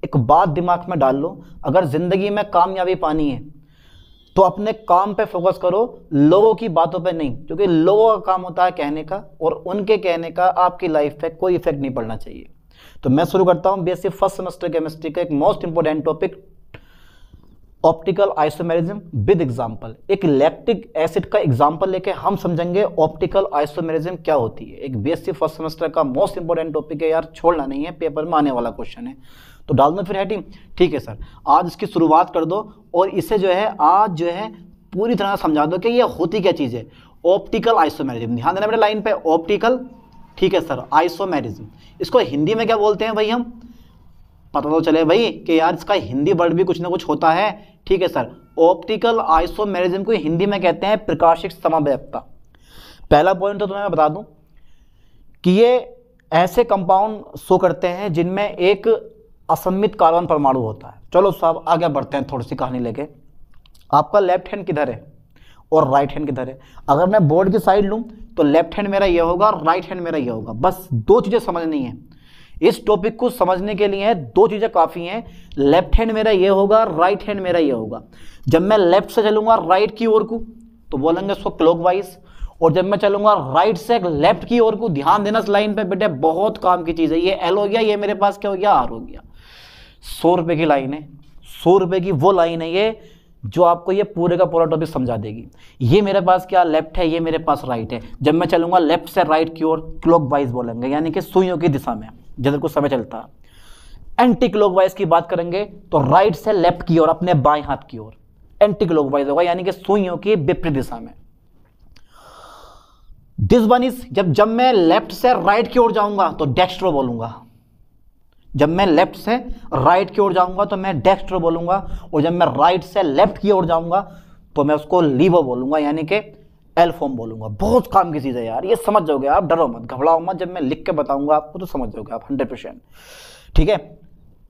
एक बात दिमाग में डाल लो, अगर जिंदगी में कामयाबी पानी है तो अपने काम पे फोकस करो, लोगों की बातों पे नहीं, क्योंकि लोगों का काम होता है कहने का, और उनके कहने का आपकी लाइफ पे कोई इफेक्ट नहीं पड़ना चाहिए। तो मैं शुरू करता हूं बीएससी फर्स्ट सेमेस्टर केमिस्ट्री का एक most important topic, optical isomerism with example. एक लैक्टिक एसिड का एग्जांपल लेके हम समझेंगे ऑप्टिकल आइसोमेरिज्म क्या होती है। एक बीएससी फर्स्ट सेमेस्टर का मोस्ट इंपोर्टेंट टॉपिक है यार, छोड़ना नहीं है, पेपर में आने वाला क्वेश्चन है। तो डाल दो फिर हेडिंग, ठीक है सर, आज इसकी शुरुआत कर दो और इसे जो है आज जो है पूरी तरह समझा दो कि ये होती क्या चीज़ है। ऑप्टिकल आइसोमेरिज्म, ध्यान देना बेटा लाइन पे, ऑप्टिकल, ठीक है सर, आइसोमेरिज्म। इसको हिंदी में क्या बोलते हैं भाई हम, पता तो चले भाई कि यार इसका हिंदी वर्ड भी कुछ ना कुछ होता है, ठीक है सर। ऑप्टिकल आइसोमेरिज्म को हिंदी में कहते हैं प्रकाशिक समव्यवस्था। पहला पॉइंट तो तुम्हें मैं बता दूं कि ये ऐसे कंपाउंड शो करते हैं जिनमें एक असममित कार्बन परमाणु होता है। चलो साहब आगे बढ़ते हैं, थोड़ी सी कहानी लेके। आपका लेफ्ट हैंड किधर है और राइट हैंड किधर है। अगर मैं बोर्ड की साइड लूं तो लेफ्ट हैंड मेरा ये होगा, राइट हैंड मेरा ये होगा। बस दो चीजें समझनी है, इस टॉपिक को समझने के लिए दो चीजें काफी हैं। लेफ्ट हैंड मेरा ये होगा, राइट हैंड मेरा ये होगा। जब मैं लेफ्ट से चलूंगा राइट की ओर को तो बोलेंगे उसको क्लॉकवाइज, और जब मैं चलूंगा राइट से लेफ्ट की ओर को, ध्यान देना इस लाइन पे बेटे, बहुत काम की चीज है। ये एल हो गया, ये मेरे पास क्या हो गया, आर हो गया। 100 रुपए की लाइन है, 100 रुपए की वो लाइन है ये जो आपको ये पूरे का पूरा टॉपिक समझा देगी। ये मेरे पास क्या लेफ्ट है, ये मेरे पास राइट है। जब मैं चलूंगा लेफ्ट से राइट की ओर क्लॉकवाइज बोलेंगे, यानी कि सुइयों की दिशा में जिधर को समय चलता है। एंटी क्लॉकवाइज की बात करेंगे तो राइट से लेफ्ट की ओर, अपने बाएं हाथ की ओर एंटी क्लॉकवाइज होगा, यानी कि सुइयों की विपरीत दिशा में। दिस वन इज, जब मैं लेफ्ट से राइट की ओर जाऊंगा तो डेक्स्ट्रो बोलूंगा। जब मैं लेफ्ट से राइट की ओर जाऊंगा तो मैं डेक्स्ट्रो बोलूंगा, और जब मैं राइट से लेफ्ट की ओर जाऊंगा तो मैं उसको लीवो बोलूंगा, यानी कि एल फॉर्म बोलूंगा। बहुत काम की चीज है यार, ये समझ जाओगे आप, डरो मत, घबराओ मत। जब मैं लिख के बताऊंगा आपको तो समझ जाओगे आप 100%, ठीक है।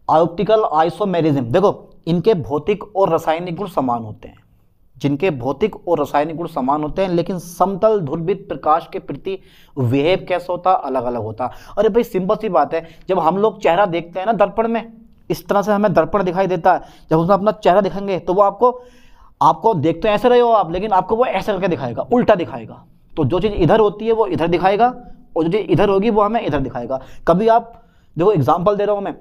ऑप्टिकल आइसोमेरिज्म, देखो इनके भौतिक और रासायनिक गुण समान होते हैं, जिनके भौतिक और रासायनिक गुण समान होते हैं, लेकिन समतल ध्रुवित प्रकाश के प्रति बिहेव कैसा होता, अलग अलग होता। अरे भाई सिंपल सी बात है, जब हम लोग चेहरा देखते हैं ना दर्पण में, इस तरह से हमें दर्पण दिखाई देता है, जब उसमें अपना चेहरा दिखाएंगे तो वो आपको देखते ऐसे रहे हो आप, लेकिन आपको वो ऐसे करके दिखाएगा, उल्टा दिखाएगा। तो जो चीज़ इधर होती है वो इधर दिखाएगा, और जो चीज़ इधर होगी वो हमें इधर दिखाएगा। कभी आप देखो, एग्जाम्पल दे रहा हूँ मैं,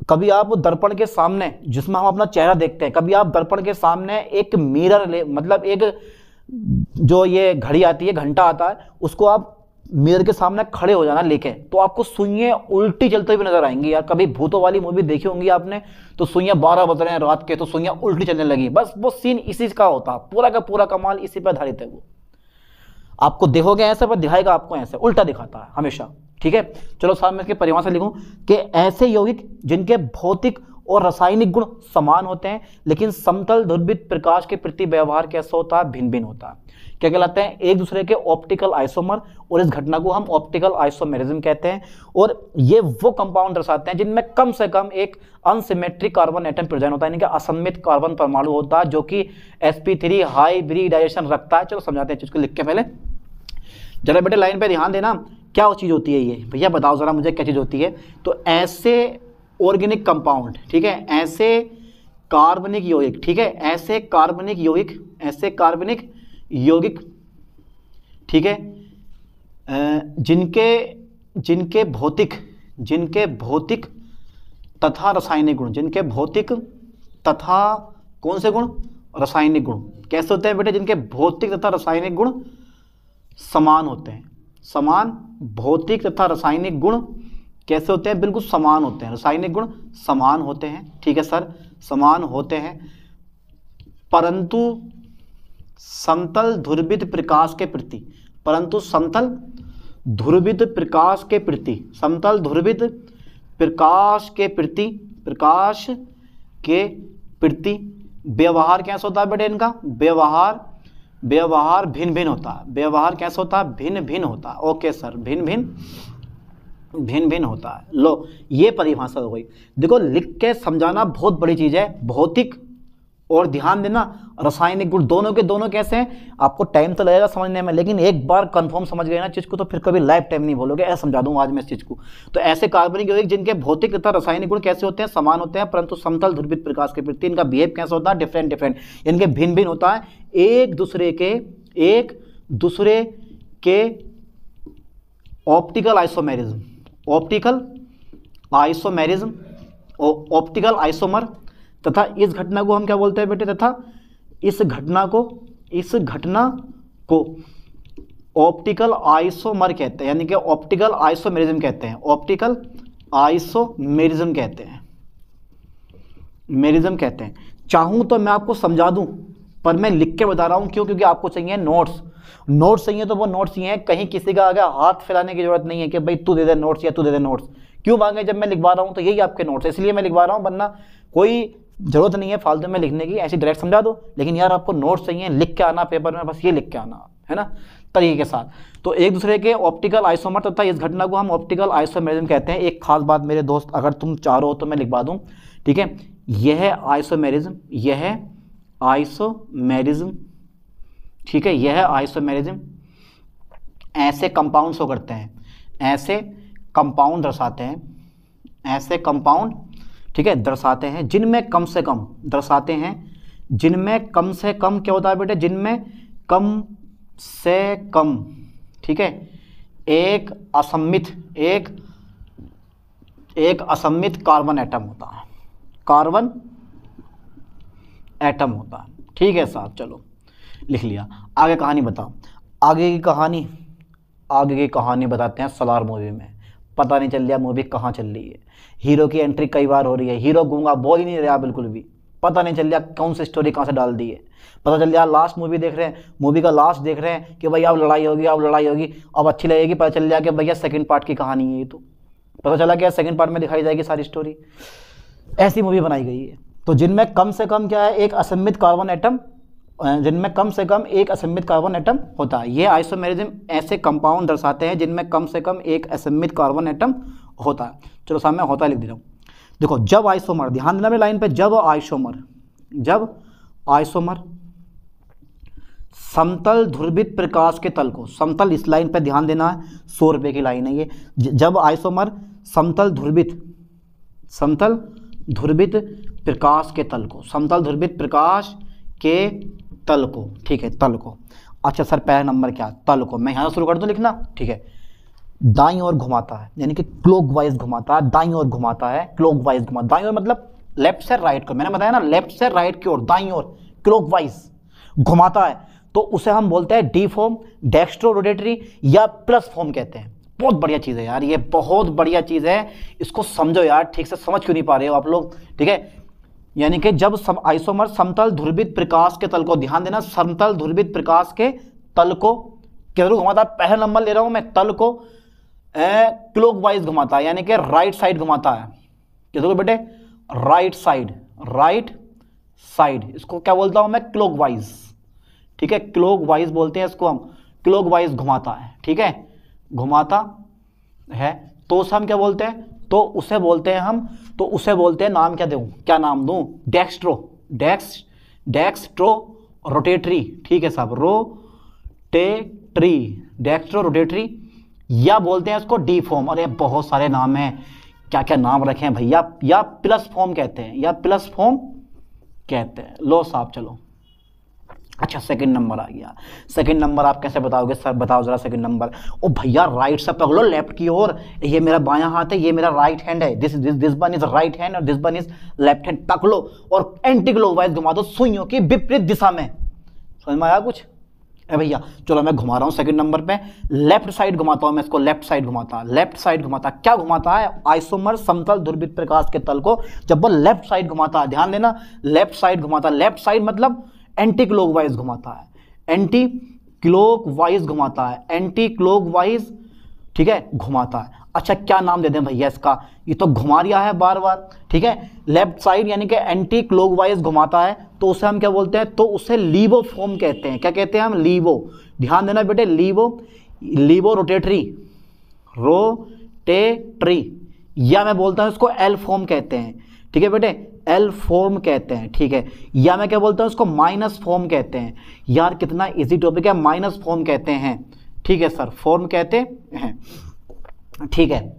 कभी आप दर्पण के सामने जिसमें हम अपना चेहरा देखते हैं, कभी आप दर्पण के सामने एक मिरर ले, मतलब एक जो ये घड़ी आती है, घंटा आता है, उसको आप मिरर के सामने खड़े हो जाना लेके, तो आपको सुइयां उल्टी चलते हुए नजर आएंगी। यार कभी भूतों वाली मूवी देखी होंगी आपने, तो सुइयां 12 बज रहे हैं रात के तो सुइयां उल्टी चलने लगी। बस वो सीन इसी का होता, पूरा का पूरा कमाल इसी पर आधारित है। वो आपको देखोगे ऐसे, पर दिखाएगा आपको ऐसे, उल्टा दिखाता है हमेशा, ठीक है। चलो साहब मैं इसके परिभाषा लिखूं कि ऐसे यौगिक जिनके भौतिक और रासायनिक गुण समान होते हैं, लेकिन समतल ध्रुवित प्रकाश के प्रति व्यवहार कैसा होता है, भिन्न भिन्न होता है। क्या कहलाते हैं, एक दूसरे के ऑप्टिकल आइसोमर, और इस घटना को हम ऑप्टिकल आइसोमेरिज्म कहते हैं। और ये वो कंपाउंड दर्शाते हैं जिनमें कम से कम एक अनसिमेट्रिक कार्बन एटम प्रेजेंट होता है, यानी कि असममित कार्बन परमाणु होता है, जो कि sp3 हाइब्रिडाइजेशन रखता है। चलो समझाते हैं चीज को लिख के, पहले जरा बेटे लाइन पे ध्यान देना, क्या वो चीज होती है ये, भैया बताओ जरा मुझे क्या चीज होती है। तो ऐसे ऑर्गेनिक कंपाउंड, ठीक है, ऐसे कार्बनिक यौगिक, ठीक है, ऐसे कार्बनिक यौगिक, ऐसे कार्बनिक यौगिक, ठीक है, जिनके भौतिक तथा रासायनिक गुण, जिनके भौतिक तथा कौन से गुण, रासायनिक गुण कैसे होते हैं बेटे, जिनके भौतिक तथा रासायनिक गुण समान होते हैं। समान भौतिक तथा रासायनिक गुण कैसे होते हैं, बिल्कुल समान होते हैं, रासायनिक गुण समान होते हैं, ठीक है सर, समान होते हैं, परंतु समतल ध्रुवित प्रकाश के प्रति, परंतु समतल ध्रुवित प्रकाश के प्रति, समतल ध्रुवित प्रकाश के प्रति, प्रकाश के प्रति व्यवहार कैसा होता है बेटे इनका, व्यवहार भिन्न भिन्न होता है। व्यवहार कैसा होता है, भिन्न भिन्न होता है। ओके सर, भिन्न भिन्न होता है। लो ये परिभाषा हो गई। देखो लिख के समझाना बहुत बड़ी चीज है। भौतिक और ध्यान देना रासायनिक गुण दोनों के दोनों कैसे हैं, आपको टाइम तो लगेगा समझने में, लेकिन एक बार कंफर्म समझ गए ना चीज़ को तो फिर कभी लाइफ टाइम नहीं बोलोगे। ऐसा समझा दूंगा आज मैं इस चीज़ को। तो ऐसे कार्बनिक यौगिक जिनके भौतिक तथा रासायनिक गुण कैसे होते हैं, समान होते हैं, परंतु समतल ध्रुवित प्रकाश के प्रति इनका बिहेव कैसा होता है, डिफरेंट डिफरेंट, इनके भिन्न भिन्न होता है, एक दूसरे के ऑप्टिकल आइसोमेरिज्म, ऑप्टिकल आइसोमर, तथा इस घटना को हम क्या बोलते हैं बेटे, तथा इस घटना को ऑप्टिकल आइसोमर कहते हैं, यानी कि ऑप्टिकल आइसोमेरिज्म कहते हैं, ऑप्टिकल आइसोमेरिज्म कहते हैं। चाहूं तो मैं आपको समझा दूं, पर मैं लिख के बता रहा हूं, क्यों, क्योंकि आपको चाहिए नोट्स चाहिए, तो वो नोट्स ही हैं, कहीं किसी का आगे हाथ फैलाने की जरूरत नहीं है कि भाई तू दे दे नोट्स या तू दे दे नोट्स। क्यों मांगे, जब मैं लिखवा रहा हूं तो यही आपके नोट्स है, इसलिए मैं लिखवा रहा हूं, वरना कोई जरूरत नहीं है फालतू में लिखने की, ऐसी डायरेक्ट समझा दो, लेकिन यार आपको नोट्स चाहिए, लिख के आना पेपर में, बस ये लिख के आना है ना तरीके के साथ। तो एक दूसरे के ऑप्टिकल आइसोमर तथा इस घटना को हम ऑप्टिकल आइसोमेरिज्म कहते हैं। एक खास बात मेरे दोस्त, अगर तुम चाह रहे हो तो मैं लिखवा दूं, ठीक है, यह आइसोमेरिज्म, ठीक है, यह आइसोमेरिज्म ऐसे कंपाउंड्स को करते हैं, ऐसे कंपाउंड दर्शाते हैं, ऐसे कंपाउंड, ठीक है, दर्शाते हैं जिनमें कम से कम, दर्शाते हैं जिनमें कम से कम क्या होता है बेटे, जिनमें कम से कम, ठीक है, एक असम्मित कार्बन एटम होता है, कार्बन एटम होता है। ठीक है साहब, चलो लिख लिया। आगे कहानी बताओ, आगे की कहानी बताते हैं। सलार मूवी में पता नहीं चल रहा मूवी कहाँ चल रही है, हीरो की एंट्री कई बार हो रही है, हीरो गूंगा बोल ही नहीं रहा बिल्कुल भी, पता नहीं चल रहा कौन सी स्टोरी कहाँ से डाल दी है। पता चल रहा लास्ट मूवी देख रहे हैं, मूवी का लास्ट देख रहे हैं कि भाई अब लड़ाई होगी, अब अच्छी लगेगी, पता चल रहा कि भैया सेकंड पार्ट की कहानी है ये, तो पता चला कि सेकंड पार्ट में दिखाई जाएगी सारी स्टोरी। ऐसी मूवी बनाई गई है। तो जिनमें कम से कम क्या है, एक असम्मित कार्बन एटम, जिनमें कम से कम एक असम्मित कार्बन एटम होता है। ये आइसोमेरिज्म ऐसे कंपाउंड दर्शाते हैं जिनमें कम से कम एक असम्मित कार्बन एटम होता है। चलो सामने होता लिख दे रहा हूँ। देखो, जब आइसोमर, ध्यान देना मेरी लाइन पे, जब आइसोमर समतल ध्रुवित प्रकाश के तल को, समतल इस लाइन पे ध्यान देना है, 100 रुपये की लाइन है ये। जब आइसोमर समतल ध्रुवित प्रकाश के तल को, समतल ध्रुवित प्रकाश के तल को, ठीक है, तल को। अच्छा सर पहला नंबर क्या, तल को मैं यहाँ से शुरू कर दूँ लिखना, ठीक है। दाईं ओर घुमाता है, यानी कि क्लॉकवाइज घुमाता है, दाईं ओर घुमाता है, क्लॉकवाइज घुमाता, दाईं ओर मतलब लेफ्ट से राइट को, मैंने बताया ना, लेफ्ट से राइट की ओर, दाईं ओर क्लॉकवाइज घुमाता है, तो उसे हम बोलते हैं डी फॉर्म, डेक्स्ट्रो रोटेटरी या प्लस फॉर्म कहते हैं। बहुत बढ़िया चीज़ है यार, ये बहुत बढ़िया चीज़ है, इसको समझो यार, ठीक से समझ क्यों नहीं पा रहे हो आप लोग, ठीक है। यानी कि जब आइसोमर समतल ध्रुवित प्रकाश के तल को, ध्यान देना, समतल ध्रुवित प्रकाश के तल को किधर घुमाता है, पहला नंबर ले रहा हूं मैं, तल को क्लॉकवाइज घुमाता है, यानी कि राइट साइड घुमाता है। किधर को बेटे, राइट साइड, इसको क्या बोलता हूं मैं, क्लॉकवाइज, ठीक है, क्लॉकवाइज बोलते हैं इसको हम, क्लॉकवाइज घुमाता है, ठीक है, घुमाता है। तो उसे हम क्या बोलते हैं, तो उसे बोलते हैं नाम क्या दूं, क्या नाम दूं, डेक्स्ट्रो रोटेटरी, ठीक है साहब, डेक्स्ट्रो रोटेटरी, या बोलते हैं इसको डी फॉर्म। अरे बहुत सारे नाम हैं, क्या क्या नाम रखे हैं भैया, या प्लस फॉर्म कहते हैं, लो साहब चलो। अच्छा सेकंड नंबर आ गया, सेकंड नंबर आप कैसे बताओगे सर, बताओ जरा सेकंड नंबर। ओ भैया राइट से पकड़ो लेफ्ट की ओर, ये मेरा बायां हाथ है, ये मेरा राइट हैंड है, this one is right hand और this one is left hand, पकड़ो और एंटी क्लॉकवाइज घुमा दो सुइयों की विपरीत दिशा में। समझ में आया कुछ? ए भैया चलो मैं घुमा रहा हूँ सेकंड नंबर पे, लेफ्ट साइड घुमाता हूँ मैं इसको, लेफ्ट साइड घुमाता, क्या घुमाता है, आइसोमर समतल ध्रुवित प्रकाश के तल को जब वो लेफ्ट साइड घुमाता है, ध्यान देना, लेफ्ट साइड घुमाता है, लेफ्ट साइड मतलब एंटी क्लॉकवाइज घुमाता है, एंटी क्लॉकवाइज, ठीक है, घुमाता है। अच्छा क्या नाम दे दें भैया इसका, ये तो घुमा रहा है बार बार, ठीक है, लेफ्ट साइड यानी कि एंटी क्लॉकवाइज घुमाता है, तो उसे हम क्या बोलते हैं, तो उसे लीवो फॉर्म कहते हैं। क्या कहते हैं हम, लीवो, ध्यान देना बेटे, लीवो रोटेटरी, या मैं बोलता हूं इसको एल फॉर्म कहते हैं, ठीक है बेटे, एल फॉर्म कहते हैं, ठीक है। या मैं क्या बोलता हूँ उसको, माइनस फॉर्म कहते हैं। यार कितना इजी टॉपिक है, माइनस फॉर्म कहते हैं, ठीक है सर, फॉर्म कहते हैं, ठीक है,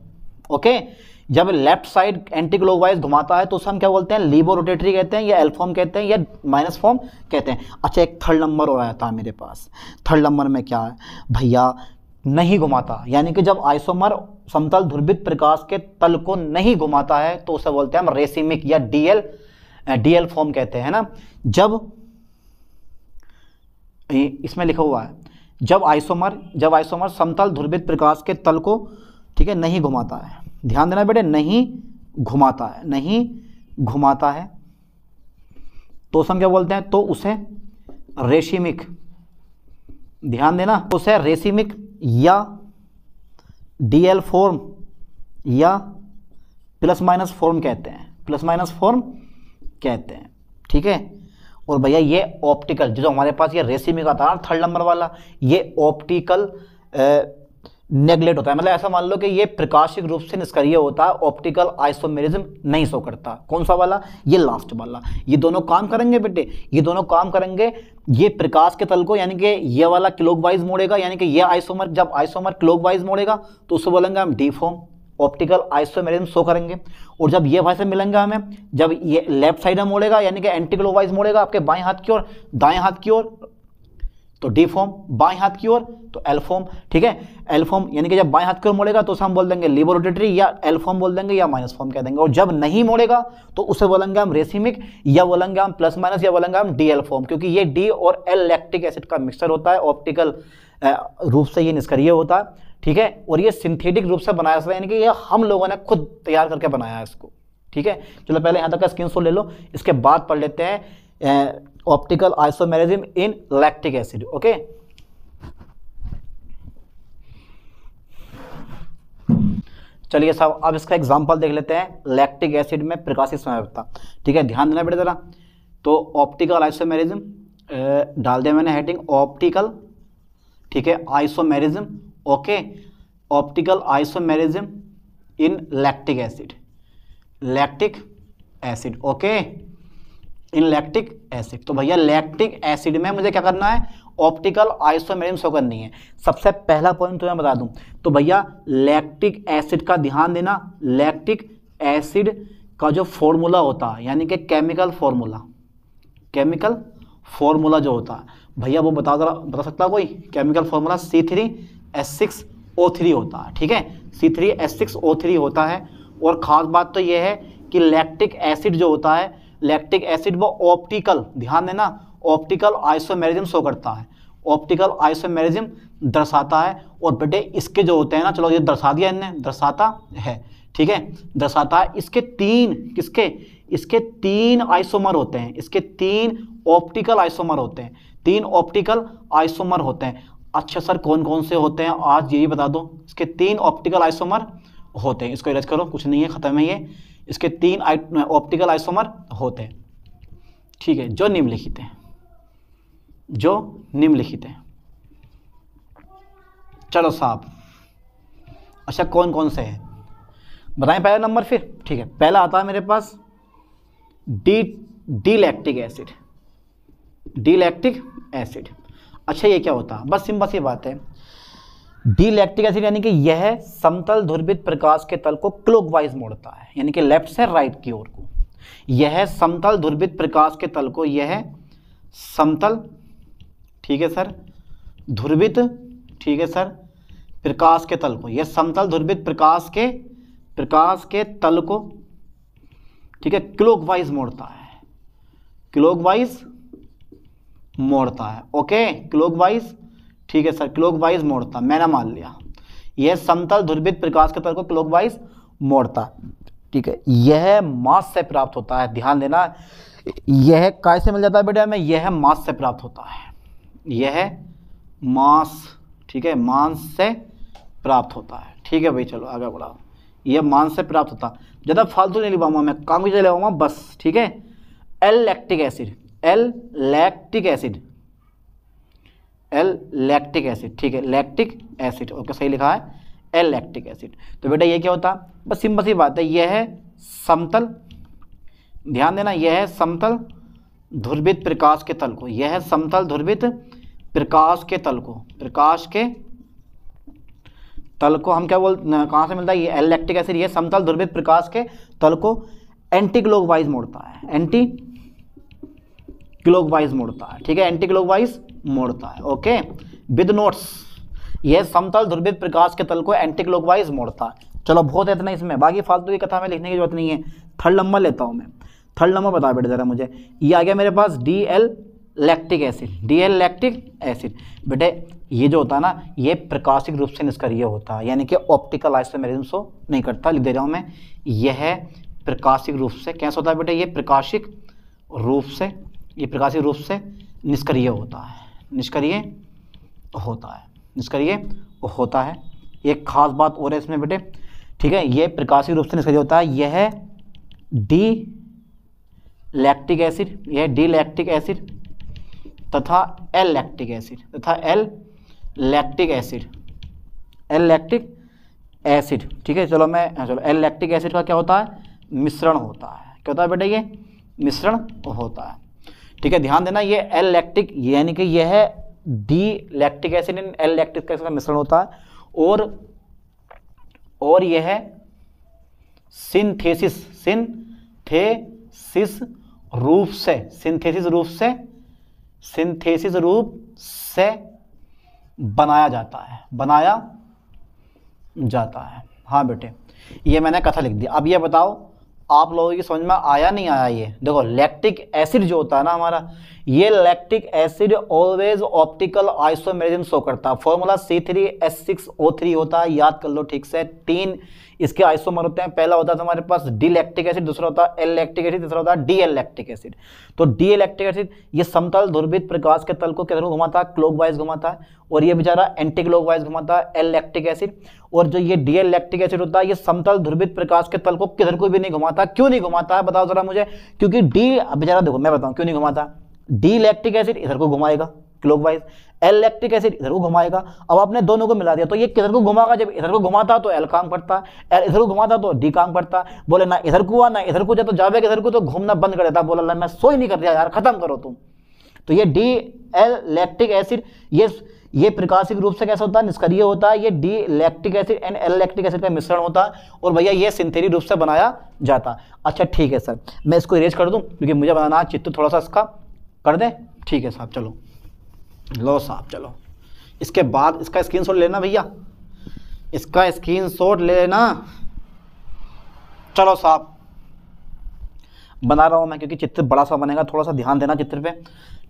ओके। जब लेफ्ट साइड एंटी क्लॉकवाइज घुमाता है तो उसे हम क्या बोलते हैं, लीवो रोटेटरी कहते हैं, या एल फॉर्म कहते हैं, या माइनस फॉर्म कहते हैं। अच्छा, एक थर्ड नंबर हो रहा था मेरे पास। थर्ड नंबर में क्या है भैया, नहीं घुमाता, यानी कि जब आइसोमर समतल ध्रुवित प्रकाश के तल को नहीं घुमाता है तो उसे बोलते हैं हम रेसिमिक या डीएल फॉर्म कहते हैं ना। जब इसमें लिखा हुआ है, जब आइसोमर समतल ध्रुवित प्रकाश के तल को, ठीक है, नहीं घुमाता है, ध्यान देना बेटे, नहीं घुमाता है तो उसे हम क्या बोलते हैं, तो उसे रेसिमिक, ध्यान देना, उसे रेसिमिक या डीएल फॉर्म या प्लस माइनस फॉर्म कहते हैं, ठीक है। और भैया ये ऑप्टिकल, जो हमारे पास ये रेसिमिक आता है थर्ड नंबर वाला, ये ऑप्टिकल नेगलेक्ट होता है, मतलब ऐसा मान लो कि ये प्रकाशिक रूप से निष्क्रिय होता है, ऑप्टिकल आइसोमेरिज्म नहीं शो करता। कौन सा वाला, ये लास्ट वाला। ये दोनों काम करेंगे बेटे, ये दोनों काम करेंगे, ये प्रकाश के तल को, यानी कि ये वाला क्लॉकवाइज मोड़ेगा, यानी कि ये आइसोमर, जब आइसोमर क्लॉकवाइज मोड़ेगा तो उसको बोलेंगे हम D form, optical isomerism show करेंगे। और जब ये भाई से मिलेंगे हमें, जब ये लेफ्ट साइड में मोड़ेगा, यानी कि एंटी क्लॉकवाइज मोड़ेगा आपके बाएं हाथ की ओर, दाएं हाथ की ओर तो डी फॉर्म, बाएं हाथ की ओर तो एल फॉर्म, ठीक है। एल फॉर्म यानी कि जब बाएं हाथ की ओर मोड़ेगा तो उसे हम बोल देंगे लीवो रोटेटरी, या एल फॉर्म बोल देंगे, या माइनस फॉर्म कह देंगे। और जब नहीं मोड़ेगा तो उसे बोलेंगे हम रेसिमिक, या बोलेंगे हम प्लस माइनस, या बोलेंगे हम डीएल फॉर्म, क्योंकि ये डी और एल लैक्टिक एसिड का मिक्सचर होता है, ऑप्टिकल रूप से ये निष्क्रिय होता है, ठीक है। और ये सिंथेटिक रूप से बनाया जाता है, यानी कि ये हम लोगों ने खुद तैयार करके बनाया है इसको, ठीक है। चलो पहले यहाँ तक का स्क्रीनशॉट ले लो, इसके बाद पढ़ लेते हैं optical isomerism in lactic acid, okay. चलिए साहब, अब इसका एग्जांपल देख लेते हैं, लैक्टिक एसिड में प्रकाशिक संयोजकता, ठीक है। ध्यान देना बेटा जरा। तो ऑप्टिकल आइसोमेरिज्म डाल दिया मैंने हेडिंग, ऑप्टिकल, ठीक है, isomerism, okay, optical isomerism in lactic acid, okay, in lactic acid. तो भैया लैक्टिक एसिड में मुझे क्या करना है, ऑप्टिकल आइसोमेरिज्म शो करनी है। सबसे पहला पॉइंट तो मैं बता दूं, तो भैया लैक्टिक एसिड का ध्यान देना, लैक्टिक एसिड का जो फॉर्मूला होता है, यानी कि केमिकल फॉर्मूला जो होता है भैया, वो बता सकता कोई? केमिकल फॉर्मूला C3H6O3 होता है, ठीक है, C3H6O3 होता है। और ख़ास बात तो ये है कि लैक्टिक एसिड जो होता है, लैक्टिक एसिड वो ऑप्टिकल, ध्यान देना, ऑप्टिकल आइसोमेरिज्म शो करता है, ऑप्टिकल आइसोमेरिज्म दर्शाता है। और बेटे इसके जो होते हैं ना, चलो ये दर्शा दिया इनने, दर्शाता है, ठीक है, दर्शाता है। इसके तीन आइसोमर होते हैं, इसके तीन ऑप्टिकल आइसोमर होते हैं, तीन ऑप्टिकल आइसोमर होते हैं। अच्छा सर कौन कौन से होते हैं, आज यही बता दो। इसके तीन ऑप्टिकल आइसोमर होते हैं, इसको इरेज करो, कुछ नहीं है, खत्म है ये। इसके तीन ऑप्टिकल आइसोमर होते हैं, ठीक है, जो निम्नलिखित हैं, चलो साहब। अच्छा कौन कौन से हैं बताएं पहला नंबर फिर, ठीक है। पहला आता है मेरे पास डी लैक्टिक एसिड। अच्छा ये क्या होता है, बस सिंपल सी बात है, डी लैक्टिक एसिड यानी कि यह समतल ध्रुवित प्रकाश के तल को क्लॉकवाइज मोड़ता है, यानी कि लेफ्ट से राइट की ओर को। यह समतल ध्रुवित प्रकाश के तल को, यह समतल, ठीक है सर, ध्रुवित, ठीक है सर, प्रकाश के तल को, यह समतल ध्रुवित प्रकाश के तल को, ठीक है, क्लॉकवाइज मोड़ता है, ओके, क्लॉकवाइज, ठीक है सर, क्लॉकवाइज मोड़ता, मैंने मान लिया। यह समतल ध्रुवित प्रकाश के तल को क्लॉकवाइज मोड़ता, ठीक है। यह मास से प्राप्त होता है, ध्यान देना, यह कैसे मिल जाता है बेटा हमें, यह मास से प्राप्त होता है, यह मास, ठीक है, मास से प्राप्त होता है, ठीक है भाई। चलो आगे बढ़ाओ, यह मास से प्राप्त होता है, ज़्यादा फालतू नहीं लिखवाऊंगा मैं, काम की चले आऊँगा बस, ठीक है। एल लैक्टिक एसिड, ठीक है, लैक्टिक एसिड, ओके, सही लिखा है, एल लैक्टिक एसिड। तो बेटा ये क्या होता है, बस सिंपल सी बात है, यह है समतल, ध्यान देना, यह है समतल ध्रुवित प्रकाश के तल को, यह है समतल ध्रुवित प्रकाश के तल को, प्रकाश के तल को हम क्या कहाँ से मिलता है, ये एल लैक्टिक एसिड, ये समतल ध्रुवित प्रकाश के तल को एंटी क्लॉकवाइज मोड़ता है, एंटी क्लॉकवाइज मोड़ता है, ठीक है, एंटी क्लॉकवाइज मोड़ता है। ओके विद नोट्स, यह समतल ध्रुवित प्रकाश के तल को एंटी क्लॉकवाइज मोड़ता है। चलो बहुत है इतना इसमें, बाकी फालतू की कथा में लिखने की जरूरत नहीं है। थर्ड नंबर लेता हूँ मैं, थर्ड नंबर बता बेटे जरा मुझे, ये आ गया मेरे पास D L lactic acid, D L lactic acid. बेटे ये जो होता है ना, ये प्रकाशिक रूप से निष्क्रिय होता है, यानी कि ऑप्टिकल आइसोमेरिज्म शो नहीं करता, लिख दे रहा हूँ मैं, यह प्रकाशिक रूप से कैसा होता है बेटे, ये प्रकाशिक रूप से, ये प्रकाशिक रूप से निष्क्रिय होता है, निष्क्रिय होता है, निष्क्रिय होता है। एक खास बात और है इसमें बेटे, ठीक है, ये प्रकाशिक रूप से निष्क्रिय होता है, यह डी लैक्टिक एसिड, यह डी लैक्टिक एसिड तथा एल लैक्टिक एसिड, तथा L lactic acid, L lactic acid, ठीक है। चलो एल लैक्टिक एसिड का क्या होता है, मिश्रण होता है, क्या होता है बेटा, ये मिश्रण होता है, ठीक है। ध्यान देना, ये एल लैक्टिक यानी कि यह है D lactic acid in L lactic acid का मिश्रण होता है, और यह है सिंथेसिस, सिंथेसिस रूप से, सिंथेसिस रूप से, सिंथेसिस रूप से बनाया जाता है, बनाया जाता है। हाँ बेटे ये मैंने कथा लिख दी। अब ये बताओ आप लोगों की समझ में आया नहीं आया। ये देखो लैक्टिक एसिड जो होता है ना हमारा, ये lactic acid always optical isomerism show करता है। फॉर्मूला C3H6O3 होता है, याद कर लो ठीक से। 3 इसके आइसोमर होते हैं, पहला होता है हमारे पास डी लैक्टिक एसिड, दूसरा होता है एल लैक्टिक एसिड, तीसरा होता है डी एल लैक्टिक एसिड। तो डी एल लैक्टिक एसिड ये समतल ध्रुवित प्रकाश के तल को किधर घुमाता है, क्लॉकवाइज घुमाता है, और ये बेचारा एंटी क्लॉकवाइज घुमाता है, एल लैक्टिक एसिड। और जो ये डी एल लैक्टिक एसिड होता है ये समतल ध्रुवित प्रकाश के तल को किधर को भी नहीं घुमाता। क्यों नहीं घुमाता है बताओ जरा मुझे, क्योंकि डी बेचारा देखो मैं बताऊं क्यों नहीं घुमाता। डी लैक्टिक एसिड इधर को घुमाएगा क्लॉकवाइज, एल लैक्टिक एसिड इधर को घुमाएगा। अब आपने दोनों को मिला दिया तो ये किधर को घुमाएगा, जब इधर को घुमाता तो एल काम पड़ता, इधर को घुमाता तो डी काम पड़ता। बोले ना इधर को ना इधर को, जब तो जावे इधर को तो घूमना बंद कर देता। बोला मैं सो ही नहीं कर दिया यार, खत्म करो तुम। तो ये डी एल लैक्टिक एसिड ये प्रकाशिक रूप से कैसा होता है, निष्क्रिय होता है। ये D lactic acid and L lactic acid का मिश्रण होता है, और भैया ये सिंथेटिक रूप से बनाया जाता है। अच्छा ठीक है सर, मैं इसको इरेज कर दूं क्योंकि मुझे बनाना है चित्र थोड़ा सा इसका कर दें। ठीक है साहब, चलो लो साहब चलो। इसके बाद इसका स्क्रीनशॉट लेना भैया, इसका स्क्रीनशॉट लेना। चलो साहब बना रहा हूं मैं क्योंकि चित्र बड़ा सा बनेगा, थोड़ा सा ध्यान देना चित्र पे।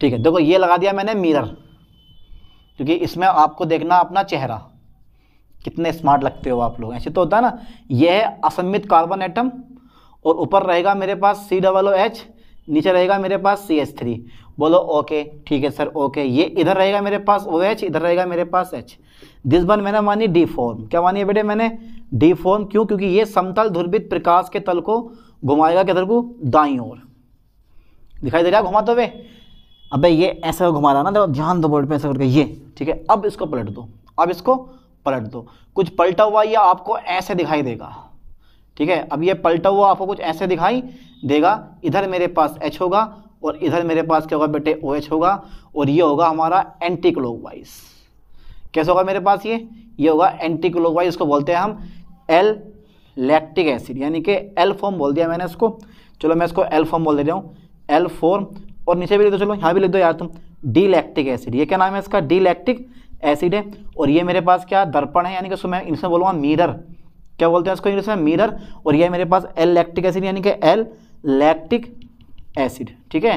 ठीक है देखो ये लगा दिया मैंने मिरर, क्योंकि इसमें आपको देखना अपना चेहरा। कितने स्मार्ट लगते हो आप लोग। ऐसे तो होता है ना, यह है असमित कार्बन एटम, और ऊपर रहेगा मेरे पास COOH, नीचे रहेगा मेरे पास CH3। बोलो ओके ठीक है सर ओके। ये इधर रहेगा मेरे पास OH, इधर रहेगा मेरे पास H। दिस वन मैंने मानी डी फॉर्म। क्या मानी है बेटे मैंने, डी फॉर्म। क्यों, क्योंकि ये समतल ध्रुवित प्रकाश के तल को घुमाएगा किधर को, दाईं ओर। दिखाई दे रहा है घुमाते हुए। अबे ये ऐसा घुमा रहा ना, देखो ध्यान दो बोर्ड पे ऐसा करके ये। ठीक है अब इसको पलट दो, अब इसको पलट दो। कुछ पलटा हुआ ये आपको ऐसे दिखाई देगा। ठीक है अब ये पलटा हुआ आपको कुछ ऐसे दिखाई देगा। इधर मेरे पास H होगा और इधर मेरे पास क्या होगा बेटे OH होगा, और ये होगा हमारा एंटी क्लॉकवाइज। कैसे होगा मेरे पास ये होगा एंटी क्लॉकवाइज। इसको बोलते हैं हम एल लैक्टिक एसिड, यानी कि एल फॉर्म बोल दिया मैंने इसको। चलो मैं इसको एल फॉर्म बोल दे रहा हूँ, एल फॉर्म। और नीचे भी लिख दो, चलो यहाँ भी लिख दो यार तुम, डी लैक्टिक एसिड। ये क्या नाम है इसका, डी लैक्टिक एसिड है। और ये मेरे पास क्या दर्पण है, यानी कि मैं इसमें बोलूँगा मिरर। क्या बोलते हैं इसको इंग्लिश में, मिरर। और ये मेरे पास एल लैक्टिक एसिड, यानी कि एल लैक्टिक एसिड। ठीक है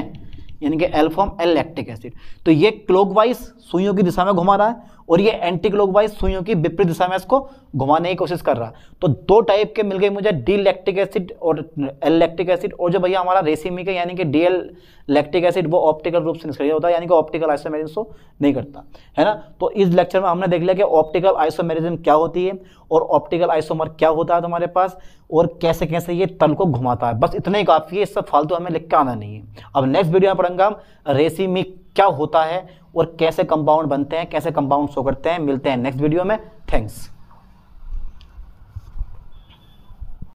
यानी कि L form L lactic acid. तो ये क्लॉकवाइज सुइयों की दिशा में घुमा रहा है, और ये एंटी क्लॉकवाइज सुइयों की विपरीत दिशा में इसको घुमाने की कोशिश कर रहा है। तो दो टाइप के मिल गए मुझे, डी लैक्टिक एसिड और एल लैक्टिक एसिड। और जो भैया हमारा रेसिमिक है यानी कि डी एल लैक्टिक एसिड, वो ऑप्टिकल रूप से निष्क्रिय होता है, यानी कि ऑप्टिकल आइसोमेरिज्म शो नहीं करता है ना। तो इस लेक्चर में हमने देख लिया कि ऑप्टिकल आइसोमेरिज्म क्या होती है, और ऑप्टिकल आइसोमर क्या होता है तुम्हारे पास, और कैसे कैसे ये तल को घुमाता है। बस इतना ही काफ़ी है, इससे फालतू हमें लिख के आना नहीं है। अब नेक्स्ट वीडियो में पढ़ेंगे हम रेसिमिक क्या होता है और कैसे कंपाउंड बनते हैं, कैसे कंपाउंड शो करते हैं। मिलते हैं नेक्स्ट वीडियो में। थैंक्स।